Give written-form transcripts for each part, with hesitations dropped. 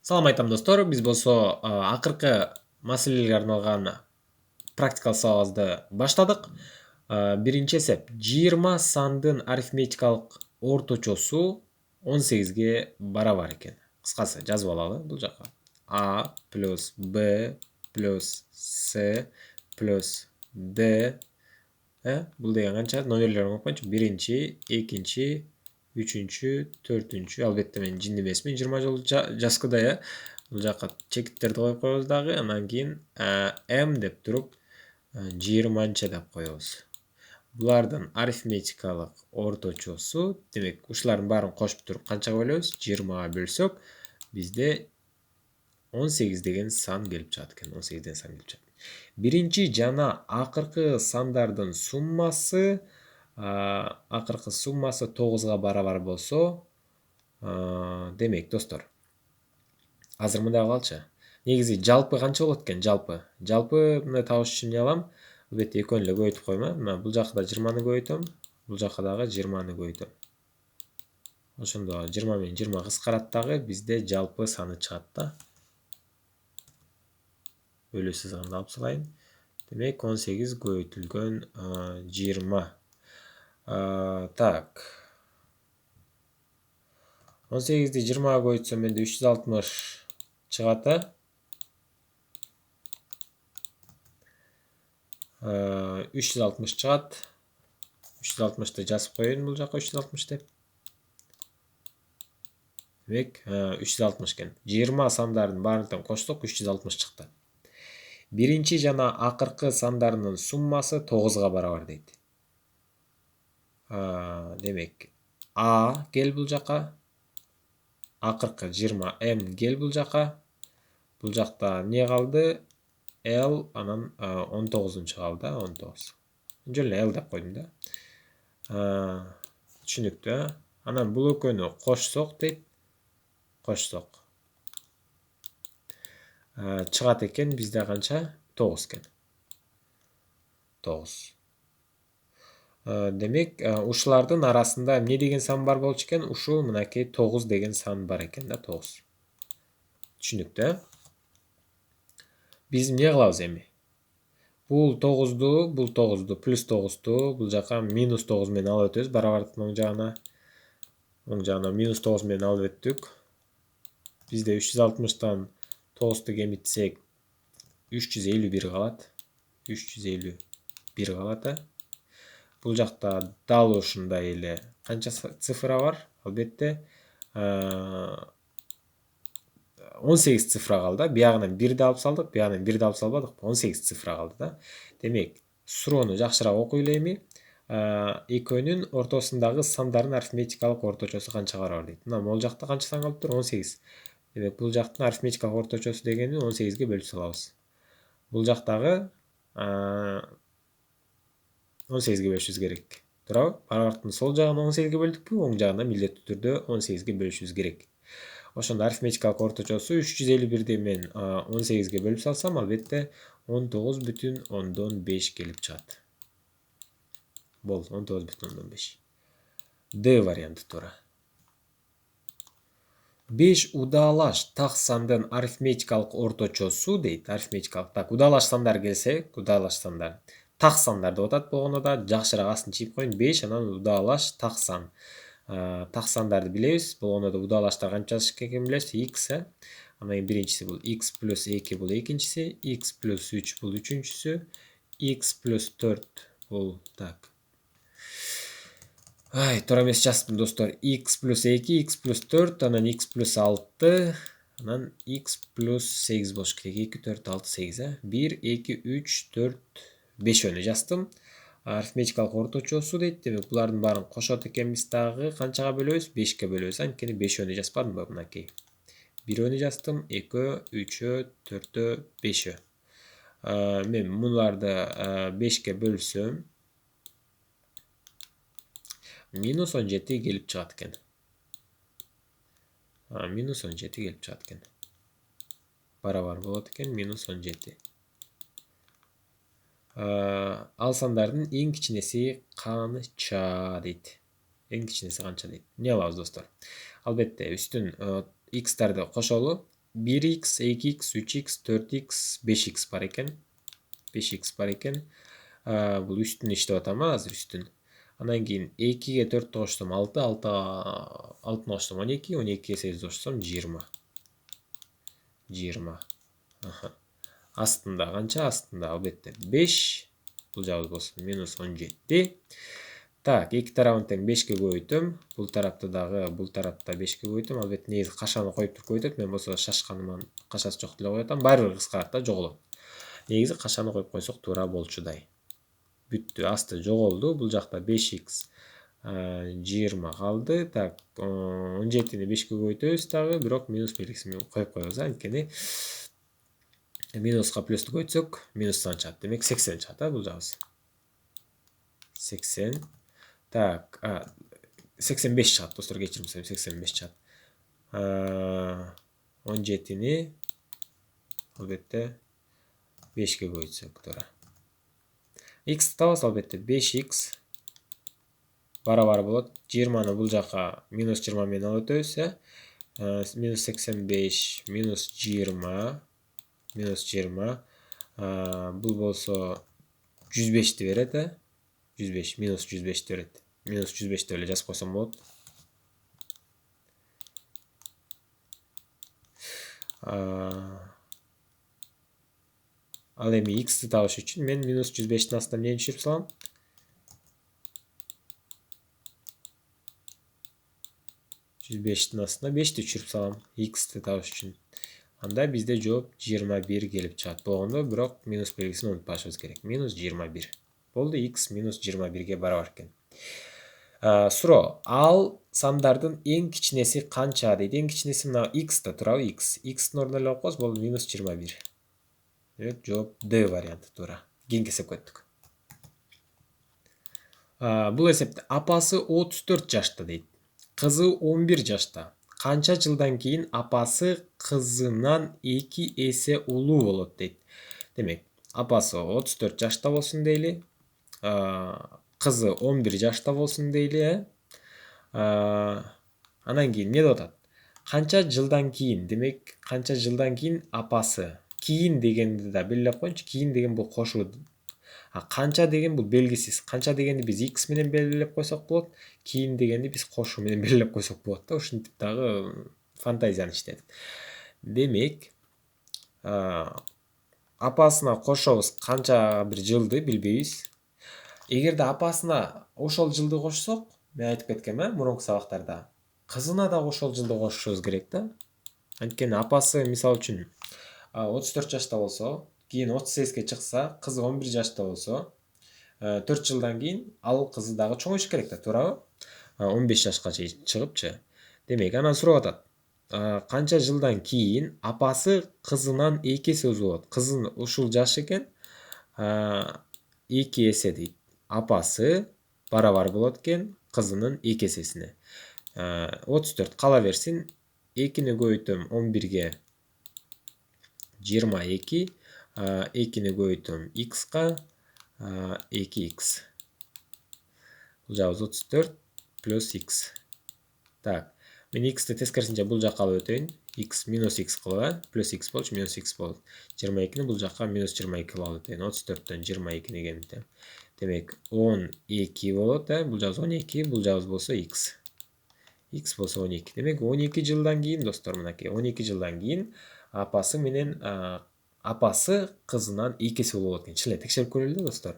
Салам айтам достор, биз болсо акыркы маселелерге арналган практикалык сабагыбызды баштадык. Биринчи эсеп 20 сандын арифметикалык орточосу 18ге барабар экен. Кыскасы жазып алалы бул жака. А плюс Б плюс С плюс Д. Бул деген канча? Номерлерин окуп коюнчу. Биринчи, экинчи, үчүнчү, төртүнчү. Албетте мен жинди эмесмин. 20 жолу жазгыда бул жака чекиттерди коюп коебуз дагы. Анан кийин М деп туруп 20 деп коебуз. Булардын арифметикалык орточосу, демек, ушулардын баарын кошуп туруп канчага бөлөбүз? 20га бөлсөк, бизде 18 деген сан келип чыгат экен. 18 деген сан келип чыгат. Биринчи жана акыркы сандардын суммасы 9га барабар болсо, демек, достор, азыр мындай кылалычы. Негизи жалпы канча болот экен? Жалпы мына табыш үчүн эмне алам? Албетте экөөнү эле көбөйтүп коюм. Мына бул жака да 20-ны көбөйтөм, бул жака дагы 20-ны көбөйтөм. Ошондо 20 менен 20 кыскарат дагы, бизде жалпы саны чыгат да. Бөлүү сызыгын алып салайын. Демек 18 көбөйтүлгөн 20. Так. 18-ди 20-га көбөйтсөм менде 360 чыгат. 360 чыгат. 360-ты жазып коеюн бул жака 360 деп. Демек 360 экен. 20 сандардын баарын коштук, 360 чыкты. Биринчи жана акыркы сандарынын суммасы 9га барабар дейт. Демек, А кел бул жака. Акыркы 20 М кел бул жака. Бул жакта эмне калды? L анан 19-унчу калды, 19. Жөн эле L деп койдум да. Түшүнүктүү. Анан бул экөөнү кошсок дейт. Кошсок. Чыгат экен бизде канча? 9 экен. 9. Демек, ушулардын арасында эмне деген сан бар болчу экен? Ушул мынакей 9 деген сан бар экен да, 9. Түшүнүктүү. Биз эмне кылабыз эми? Бул 9ду, плюс 9ду бул жака минус 9 менен алып өтөбүз. Барабардыктын оң жагына. Оң жагына минус 9 менен алып өттүк. Бизде 360-тан 9-ту кемитсек 351 калат. 351 калат. Бул жакта дал ушундай эле канча цифра бар? Албетте 18 цифра калды. Биягынан 1-ди алып салдык, биягынан 1-ди алып салбадык. 18 цифра калды да. Демек, суроону жакшыраак окуй элейми? Экөөнүн ортосундагы сандардын арифметикалык орточосу канчага барабар дейт. Мына могул жакта канча сан калыптыр? 18. Демек, бул жактын арифметикалык орточосу дегени 18ге бөлүп салабыз. Бул жактагы 18ге бөлүшүбүз керек. Туурабы? Барабардыктын сол жагын 18ге бөлдүкпү? Оң жагына милдеттүү түрдө 18ге бөлүшүбүз керек. Ошондо арифметикалык орточосу 351-ди мен 18ге бөлүп салсам, албетте 19,5 келип чыгат. Болду, 19,5. Д варианты туура. 5 удалаш так сандын арифметикалык орточосу дейт. Арифметикалык. Так, удалаш сандар келсе, удалаш сандар. Так сандар деп атат болгондо да жакшыраак астын чийип коеюн. 5 анан удалаш так сан. Так сандарды билебиз. Болгондо да удалаштар канча жазыш керекин билебиз. X. Анан биринчиси бул x плюс 2 бул экинчиси, x плюс 3 бул үчүнчүсү, x плюс 4 бул так. Туура эмес жазыптым достор. X плюс 2, x плюс 4, анан x плюс 6, анан x плюс 8 болуш керек. 2, 4, 6, 8. 1, 2, 3, 4, 5-өнү жаздым. Арифметикалык орточосу дейт. Демек, булардын баарын кошот экенбиз дагы канчага бөлөбүз? 5ке бөлөбүз. Анткени 5-өнү жазбадымбы мынакей. 1-өнү жаздым, 2, 3, 4, 5. Мен буларды 5ке бөлсөм, минус 17 келип чыгат экен. Минус 17 келип чыгат экен. Барабар болот экен, минус 17. Ал сандардын эң кичинеси канча дейт. Эң кичинеси канча дейт. Эмне кылабыз достор? Албетте үстүн x'терди кошолу. 1x, 2x, 3x, 4x, 5x бар екен. 5x бар екен. Бұл үстін іштіп атам азыр үстін. Анан кейін 2-ге 4 қоштым 6, 6-ны қоштым 12, 12-ге 8 қоштым 20. 20. Астында қанша? Астында албетте 5. Бұл жауыз болсын минус 17. Так, екі тарабын тең 5-ке көбөйтөм. Бұл тарапты дағы, бұл тарапта 5-ке көбөйтөм. Албетте негизи кашаны коюп туруп көбөйтөт. Мен болсо шашканыман кашасы жок деле коёт. Баары бир кыскарат да жоголот. Негизи кашаны коюп койсок туура болчудай. Бүттү, асты жоголду. Бул жакта 5x 20 калды. Так, 17-ни 5-ке көбөйтөбүз дагы, бирок минус белгисин коюп коебуз. Анткени минуска плюсту көбөйтсөк, минустан чыгат. Демек 80 чыгат, бул жагыбыз. 80. Так, 85 чыгат, достор, кечирим сұрайм, 85 чыгат. 17-ни албетте 5-ке көбөйтсөк туура. X табабыз, албетте 5x барабар болот. 20-ны бул жака минус 20 менен алып өтөбүз, минус 85 минус 20 минус 20. Бул болсо 105-ти берет, 105 минус 105-ти берет. Минус 105-ти эле жазып койсом болот. Ал эми x-ти табыш үчүн мен минус 105-тин астына эмнени түшүрүп салам? 105-тин астына 5-ти түшүрүп салам x-ти табыш үчүн. Анда бизде жооп 21 келип чыгат. Болгондо бирок минус белгисин унутпашыбыз керек. Минус 21. Болду, x минус 21-ге барабар экен. Суроо, ал сандардын эң кичинеси канча дейт? Эң кичинеси мына x да турабы? X-тин ордуна эле коебуз, бул минус 21. Демек, жооп D варианты туура. Кийинки эсепке өттүк. Бул эсепте апасы 34 жашта дейт. Кызы 11 жашта. Канча жылдан кийин апасы кызынан 2 эсе улуу болот дейт. Демек, апасы 34 жашта болсун дейли. Кызы 11 жашта болсун дейли. Анан кийин эмне деп атат? Канча жылдан кийин? Демек, канча жылдан кийин апасы. Кийин дегенди да белгилеп коеюнчу. Кийин деген бул кошуу. Канча деген бул белгисиз. Канча дегенди биз x менен белгилеп койсок болот. Кийин дегенди биз кошуу менен белгилеп койсок болот да. Ушинтип дагы фантазияны иштетип. Демек, апасына кошобуз канча бир жылды билбейбиз. Эгерде апасына ошол жылды кошсок, мен айтып кеткем, мурунку сабактарда, кызына да ошол жылды кошушубуз керек да. Анткени апасы мисалы үчүн 34 жашта болсо, кийин 38-ге чыкса, кызы 11 жашта болсо, 4 жылдан кийин ал кызы дагы чоңоюш керек да, туурабы? 15 жашка чейин чыгыпчы. Демек, анан сурап атат. Канча жылдан кийин апасы кызынан 2 эсе улуу болот. Кызын ушул жаш экен, 2 эсе дейт. Апасы барабар болот экен кызынын 2 эсесине. 34 кала берсин. 2-ни көбөйтөм 11-ге 22, 2-ни көбөйтөм x-ка 2x. Бул жагыбыз 34 плюс x. Так, мен x-ти тескерисинче бул жакка алып өтөйүн. X минус x кылып, плюс x болчу, минус x болот. 22-ни бул жакка минус 22 кылып алып өтөйүн. 34-төн 22-ни кемитем. Демек, 12 болот, бул жагыбыз 12, бул жагыбыз болсо x. X болсо 12. Демек, 12 жылдан кийин, достор, мынакей, 12 жылдан кийин апасы менен апасы кызынан 2 эсе улуу болот экен. Чын эле текшерип көрөлү, достор.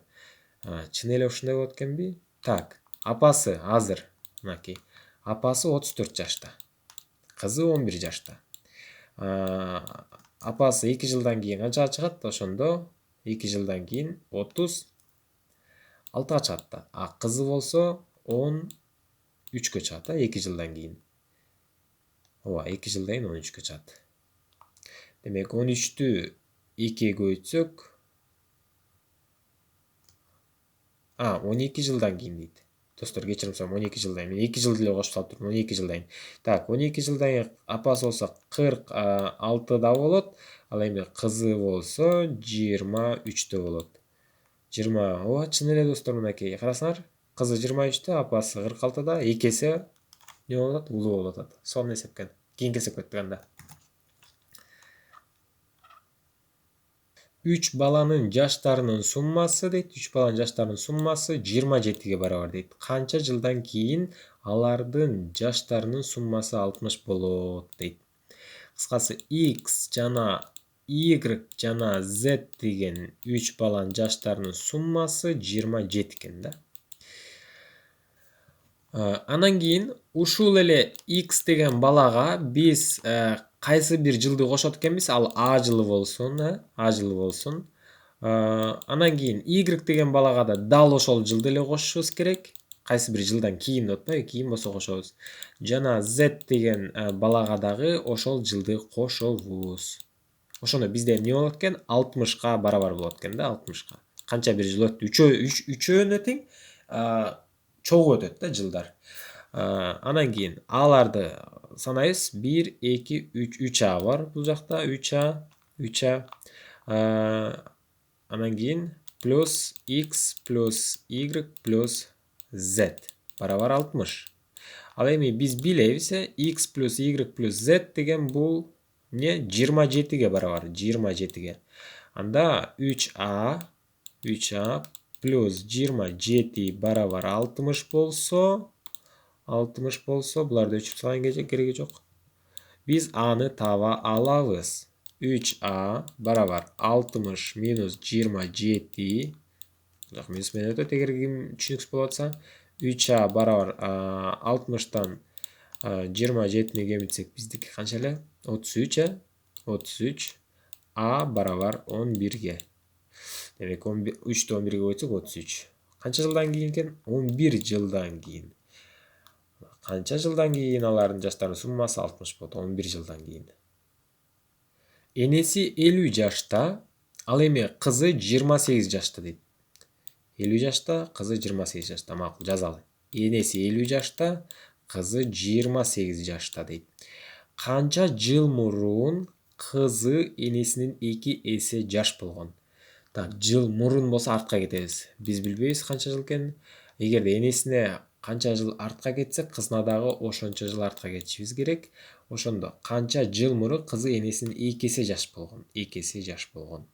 Чын эле ушундай болот экенби? Так, апасы азыр, мынакей, апасы 34 жашта. Кызы 11 жашта. Апасы 2 жылдан кийин канчага чыгат? Ошондо 2 жылдан кийин 36-га чыгат да. Кызы болсо 13-кө чыгат, 2 жылдан кийин. Ооба, 2 жылдан кийин 13-кө чыгат. Демек, 13-тү 2-ге көбөйтсөк, 12 жылдан кийин дейт. Достор, кечирим сурайм, 12 жылдан кийин. Мен 2 жыл деле кошуп салып турдум, 12 жылдан кийин. Так, 12 жылдан кийин апасы болсо 46-да болот. Ал эми кызы болсо 23-тө болот. 20, ооба, чын эле, достор, мынакей, карасаңар. Кызы 23-тө, апасы 46-да, 2 эсе не болот? Улуу болот. Сонун эсепкен. Кийинки эсепке өттүк анда. 3 баланын жаштарынын суммасы дейт. 3 баланын жаштарынын суммасы 27-ге барабар дейт. Канча жылдан кийин алардын жаштарынын суммасы 60 болот дейт. Кыскасы X жана Y жана Z деген 3 баланын жаштарынын суммасы 27 экен да. Анан кийин ушул эле X деген балага биз кайсы бир жылды кошот экенбиз? Ал А жылы болсун, А жылы болсун. Анан кийин Y деген балага да дал ошол жылды эле кошушубуз керек. Кайсы бир жылдан кийин деп атпайбы? Кийин болсо кошобуз. Жана Z деген балага дагы ошол жылды кошобуз. Ошондо бизде эмне болот экен? 60ка барабар болот экен да, 60ка. Канча бир жыл өттү? Үчөөнө тең чогуу өтөт да жылдар. Анан кийин аларды санайбыз. 1, 2, 3, 3А бар бул жакта. 3А. Анан кийин плюс X плюс Y плюс Z барабар 60. Ал эми биз билебиз, X плюс Y плюс Z деген бул не 27-ге барабар. 27-ге. Анда 3A плюс 27 барабар 60 болсо, буларды өчүп салган кереги жок. Биз аны таба алабыз. 3A барабар 60 минус 27. Жак минус менен өтөт, эгер ким түшүнүксүз болуп атса. 3A барабар 60тан 27-ни кемитсек биздики канча эле? 33, 33. A барабар 11ге. Демек 3'тü 11'e koysak 33. Kança жылдан кийин экен? 11 жылдан кийин. Канча жылдан кийин алардын жаштарынын суммасы 60 болот. 11 жылдан кийин. Энеси 50 жашта, ал эми кызы 28 жашта дейт. 50 жашта, кызы 28 жашта. Макул, жазалы. Энеси 50 жашта, кызы 28 жашта дейт. Канча жыл мурун кызы энесинин 2 эсе жаш болгон? Так, жыл мурун болсо артка кетебиз. Биз билбейбиз канча жыл экенин. Эгерде энесине канча жыл артка кетсек, кызына дагы ошончо жыл артка кетишибиз керек. Ошондо канча жыл мурун кызы энесинин 2 эсе жаш болгон? 2 эсе жаш болгон.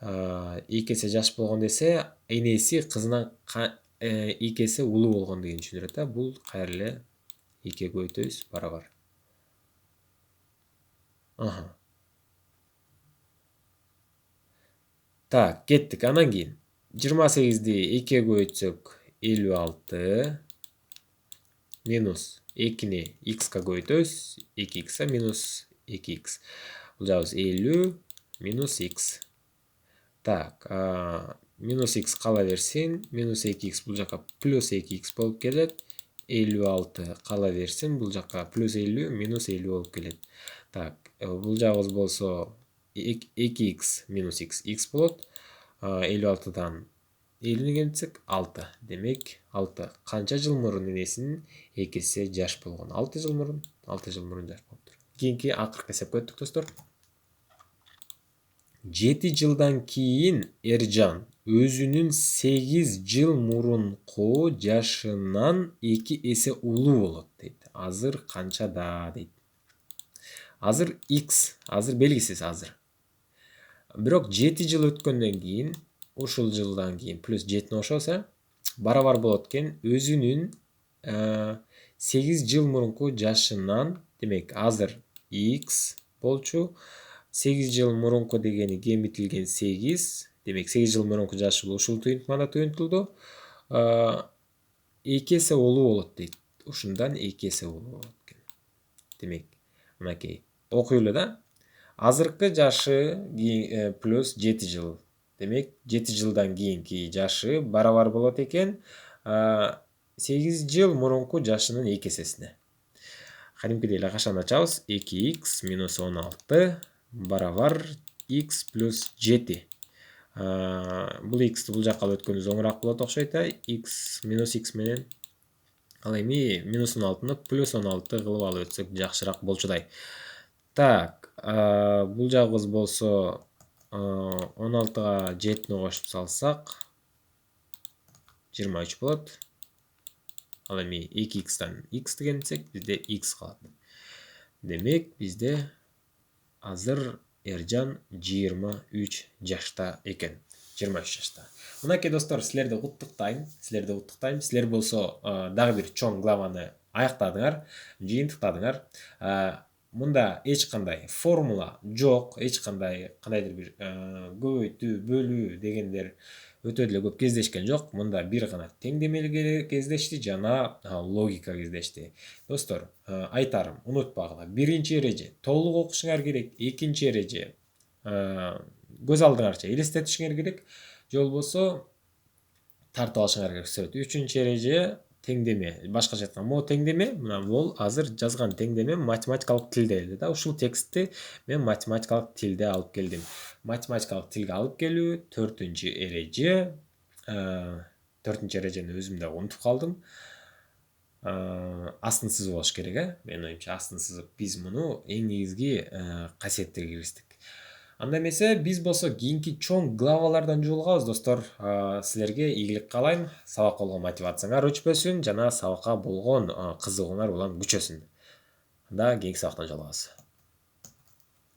2 эсе жаш болгон десе, энеси кызынан 2 эсе улуу болгон деген түшүндүрөт да. Бул кайра эле 2 көбөйтөбүз барабар. Так, кеттик. Анан кийин 28-ди 2-ге көбөйтсөк 56 минус 2-ни x-ка көбөйтөбүз. 2x минус 2x. Бул жагыбыз 50 минус x. Так, минус x кала берсин. Минус 2x бул жака плюс 2x болуп келет. 56 кала берсин. Бул жака плюс 50 минус 50 болуп келет. Так, бул жагыбыз болсо 2x минус x болот. 56-дан 50-ни кемитсек 6. Демек 6. Канча жыл мурун энесинин 2 эсе жаш болгон? 6 жыл мурун. 6 жыл мурун жаш болуптур. Кийинки акыркы эсепке өттүк достор. 7 жылдан кийин Эржан өзүнүн 8 жыл мурунку жашынан 2 эсе улуу болот дейт. Азыр канчада дейт. Азыр x, азыр белгисиз азыр. Бирок 7 жыл өткөндөн кийин, ушул жылдан кийин плюс 7-ни кошобуз, барабар болот экен өзүнүн 8 жыл мурунку жашынан, демек азыр x болчу. 8 жыл мурунку дегени кемитилген 8, демек 8 жыл мурунку жашы ушул туюнтмада туюнтулду. 2 эсе улуу болот дейт. Ушундан 2 эсе улуу болот экен. Демек, мынакей окуйлу да. Азыркы жашы плюс 7 жыл. Демек, 7 жылдан кийинки жашы барабар болот экен 8 жыл мурунку жашынын 2 эсесине. Кадимкидей эле кашан ачабыз? 2x минус 16 барабар x плюс 7. Бул x'ти бул жакка өткөнү оңураак болот окшойт. X минус x менен ал эми минус 16-ны плюс 16 кылып алып өтсөк жакшыраак болчудай. Так, бул жагыбыз болсо 16-га 7-ни кошуп салсак 23 болот. Ал эми 2x'тан x дегенсек, бизде x калат. Демек, бизде азыр Эржан 23 жашта экен. 23 жашта. Мынакей достор, силерди куттуктайм. Силер болсо дагы бир чоң главаны аяктадыңар, жыйынтыктадыңар. Мында эч кандай формула жок, эч кандайдыр бир көбөйтүү, бөлүү дегендер өтө деле көп кездешкен жок. Мында бир гана теңдемели кездешти жана логика кездешти. Достор, айтарым, унутпагыла. Биринчи эреже толук окушуңар керек, экинчи эреже көз алдыңарча элестетишиңер керек, же болбосо тартып алышыңар керек. Үчүнчү эреже теңдеме. Башкача айтканда, могу теңдеме, мына бул азыр жазган теңдеме математикалык тилде эле да. Ушул текстти мен математикалык тилде алып келдим. Математикалык тилге алып келүү төртүнчү эреже. Төртүнчү эрежени өзүм да унутуп калдым. Астын сызып болуш керек, менин оюмча астын сызып биз муну эң негизги касиеттерге киргиздик. Анда эмесе биз болсо кийинки чоң главалардан жолугабыз, достор. Силерге ийгилик каалайм. Сабакка болгон мотивацияңар өчпөсүн жана сабакка болгон кызыгууңар улам күчөсүн. Анда кийинки сабактан жолугабыз.